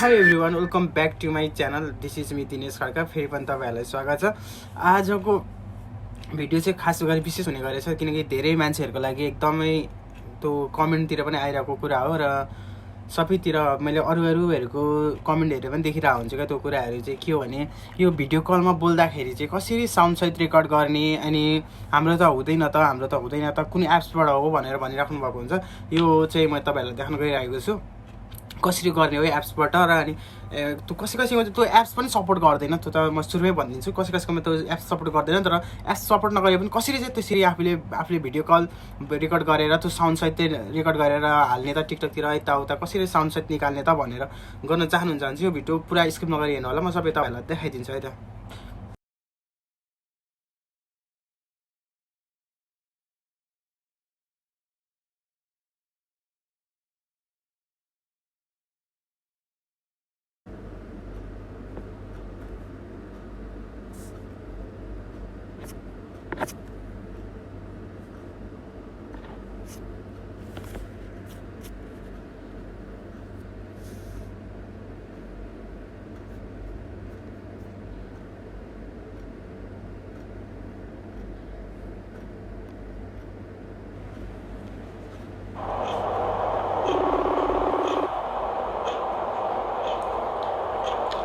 High everyone, welcome back to my channel. This is me Dinesh Khadka. फेरि पनि तपाईँहरूलाई स्वागत छ। आजको भिडियो चाहिँ खास गरी विशेष हुने गरेछ किनकि धेरै मान्छेहरूको लागि एकदमै त्यो कमेन्टतिर पनि आइरहेको कुरा हो र सबैतिर मैले अरूहरूको कमेन्ट हेरेर पनि देखिरहेको हुन्छु क्या। त्यो कुराहरू चाहिँ के हो भने यो भिडियो कलमा बोल्दाखेरि चाहिँ कसरी साउन्डसहित रेकर्ड गर्ने, अनि हाम्रो त हुँदैन त कुन एप्सबाट हो भनेर भनिराख्नु भएको हुन्छ। यो चाहिँ म तपाईँहरूलाई देखाउन गइरहेको छु कसरी गर्ने हो एप्सबाट। र अनि त्यो कसैमा त्यो एप्स पनि सपोर्ट गर्दैन, त्यो त म सुरुमै भनिदिन्छु। कसैमा त्यो एप्स सपोर्ट गर्दैन, तर एप्स सपोर्ट नगरे पनि कसरी चाहिँ त्यसरी आफूले भिडियो कल रेकर्ड गरेर त्यो साउन्डसहित रेकर्ड गरेर हाल्ने त टिकटकतिर यताउता कसरी साउन्डसहित निकाल्ने त भनेर गर्न चाहनुहुन्छ भने चाहिँ यो भिडियो पुरा स्किप नगरी हेर्नु होला। म सबै तपाईँहरूलाई देखाइदिन्छु है त।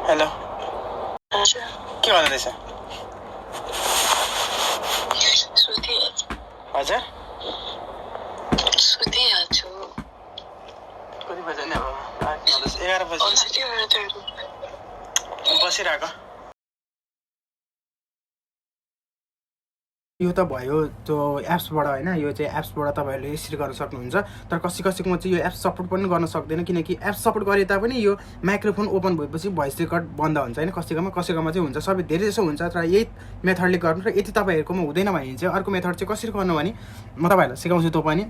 हेलो, के गर्दैछ? हजुर सुतिहाल्छु। कति बजे नि? अब 11 बजे बसिरहेको। यो त भयो त्यो एप्सबाट होइन। यो चाहिँ एप्सबाट तपाईँहरूले यसरी गर्न सक्नुहुन्छ। तर कसैकोमा चाहिँ यो एप्स सपोर्ट पनि गर्न सक्दैन किनकि एप्स सपोर्ट गरे तापनि यो माइक्रोफोन ओपन भएपछि भोइस रेकर्ड बन्द हुन्छ होइन। कसैकोमा चाहिँ हुन्छ, सबै धेरै जसो हुन्छ। तर यही मेथडले गर्नु र यदि तपाईँहरूकोमा हुँदैन भने चाहिँ अर्को मेथड चाहिँ कसरी गर्नु भने म तपाईँहरूलाई सिकाउँछु। त्यो पनि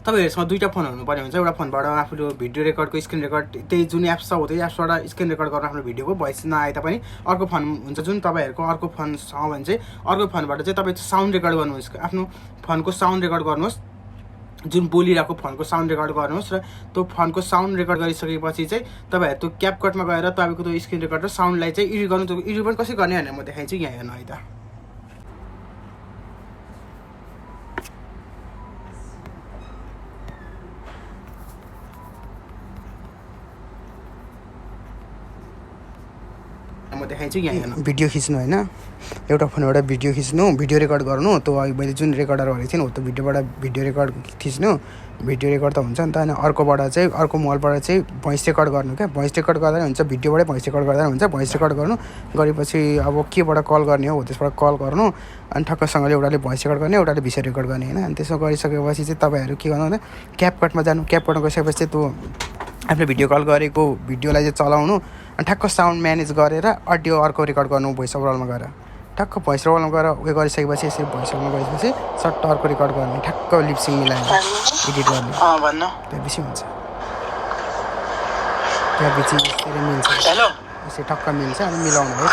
तपाईँहरूसँग दुईवटा फोन हुनुपर्ने हुन्छ। एउटा फोनबाट आफूले भिडियो रेकर्डको स्क्रिन रेकर्ड त्यही जुन एप्स छ हो त्यही एप्सबाट स्क्रिन रेकर्ड गर्न आफ्नो भिडियोको भोइस नआए तापनि अर्को फोन हुन्छ जुन तपाईँहरूको अर्को फोन छ भने चाहिँ अर्को फोनबाट चाहिँ तपाईँ साउन्ड रेकर्ड गर्नुहोस्। आफ्नो फोनको साउन्ड रेकर्ड गर्नुहोस्, जुन बोलिरहेको फोनको साउन्ड रेकर्ड गर्नुहोस्। र त्यो फोनको साउन्ड रेकर्ड गरिसकेपछि चाहिँ तपाईँहरू त्यो क्यापकटमा गएर तपाईँको त्यो स्क्रिन रेकर्ड र साउन्डलाई चाहिँ एडिट गर्नु। त्यो एडिट पनि कसरी गर्ने भनेर म देखाइन्छु। यहाँ हेर्नु है त। म देखाइन्छु। यहाँ हेर्नु, भिडियो खिच्नु होइन, एउटा फोनबाट भिडियो खिच्नु, भिडियो रेकर्ड गर्नु। त्यो अघि मैले जुन रेकर्डर गरेको थिएँ नि त्यो भिडियोबाट भिडियो रेकर्ड खिच्नु। भिडियो रेकर्ड त हुन्छ नि त। अनि अर्कोबाट चाहिँ अर्को मोबाइलबाट चाहिँ भोइस रेकर्ड गर्नु क्या। भोइस रेकर्ड गर्दा हुन्छ, भिडियोबाटै भोइस रेकर्ड गर्दा हुन्छ। भोइस रेकर्ड गर्नु, गरेपछि अब केबाट कल गर्ने हो त्यसबाट कल गर्नु। अनि ठक्कसँगले एउटाले भोइस रेकर्ड गर्ने, एउटाले भिडियो रेकर्ड गर्ने होइन। अनि त्यसो गरिसकेपछि चाहिँ तपाईँहरू के गर्नु भने क्यापकटमा जानु। क्यापकटमा गइसकेपछि चाहिँ त्यो आफ्नो भिडियो कल गरेको भिडियोलाई चाहिँ चलाउनु। अनि ठक्क साउन्ड म्यानेज गरेर अडियो अर्को रेकर्ड गर्नु भोइस ओभरअलमा गएर। ठक्क भोइस ओभरअलमा गएर उयो गरिसकेपछि यसरी भोइस ओभरमा गइसकेपछि सट्ट अर्को रेकर्ड गर्ने, ठक्क लिप्सिङ मिलाएर एडिट गर्ने। भन्नु त्यसपछि हुन्छ, त्यसपछि यसरी मिल्छ। हेलो, यसरी ठक्क मिल्छ। अनि मिलाउनु है।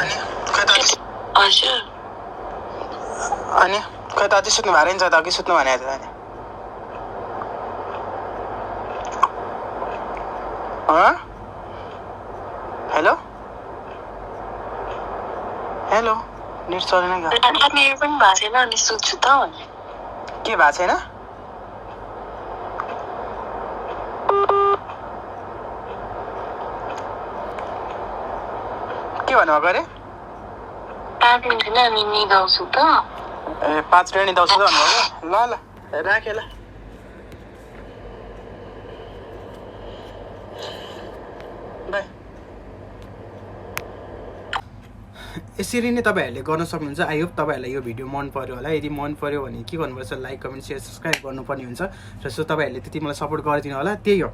अनि खै त अझै सुत्नु भएर नि छ त? अघि सुत्नु भनेको थियो अनि हेलो हेलो, नेट चलेन क्या? नेट पनि भएको छैन अनि सुत्छु त भने के भएको छैन? के भन्नुभएको अरे? 5 मिनट अनि निदाउँछु त। ए 5 मिनट निदाउँछु त भन्नुभएको? ल ल राखेँ ल। बाई। यसरी नै तपाईँहरूले गर्न सक्नुहुन्छ। आई होप तपाईँहरूलाई यो भिडियो मन पर्यो होला। यदि मन पर्यो भने के गर्नुपर्छ, लाइक कमेन्ट सेयर सब्सक्राइब गर्नुपर्ने हुन्छ। र सो तपाईँहरूले त्यति मलाई सपोर्ट गरिदिनु होला। त्यही हो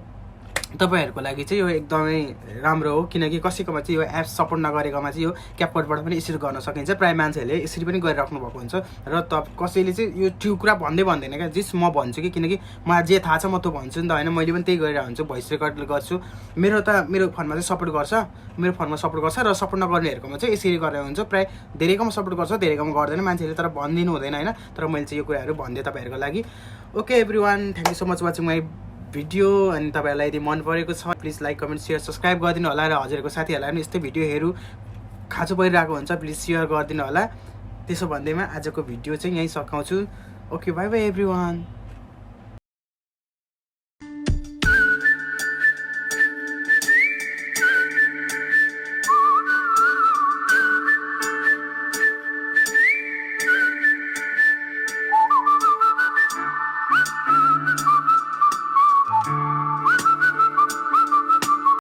तपाईँहरूको लागि चाहिँ यो एकदमै राम्रो हो किनकि कसैकोमा चाहिँ यो एप्स सपोर्ट नगरेकोमा चाहिँ यो क्यापकटबाट पनि यसरी गर्न सकिन्छ। प्रायः मान्छेहरूले यसरी पनि गरिराख्नु भएको हुन्छ। र कसैले चाहिँ यो त्यो कुरा भन्दैन क्या। जस म भन्छु कि किनकि मलाई जे थाहा छ म त्यो भन्छु नि त होइन। मैले पनि त्यही गरिरहेको हुन्छु, भोइस रेकर्ड गर्छु। मेरो फोनमा चाहिँ सपोर्ट गर्छ, मेरो फोनमा सपोर्ट गर्छ। र सपोर्ट नगर्नेहरूकोमा चाहिँ यसरी गरेर हुन्छ। प्रायः धेरैकोमा सपोर्ट गर्छ, धेरैकोमा गर्दैन मान्छेले, तर भनिदिनु हुँदैन होइन। तर मैले चाहिँ यो कुराहरू भनिदिएँ तपाईँहरूको लागि। Okay everyone, thank you so much watching my video अनि तपाईँहरूलाई यदि मन परेको छ please like comment share subscribe गरिदिनु होला र हजुरहरूको साथीहरूलाई पनि यस्तै भिडियोहरू खाँचो परिरहेको हुन्छ प्लिज सेयर गरिदिनु होला। त्यसो भन्दैमा आजको भिडियो चाहिँ यहीँ सकाउँछु। Okay bye bye everyone.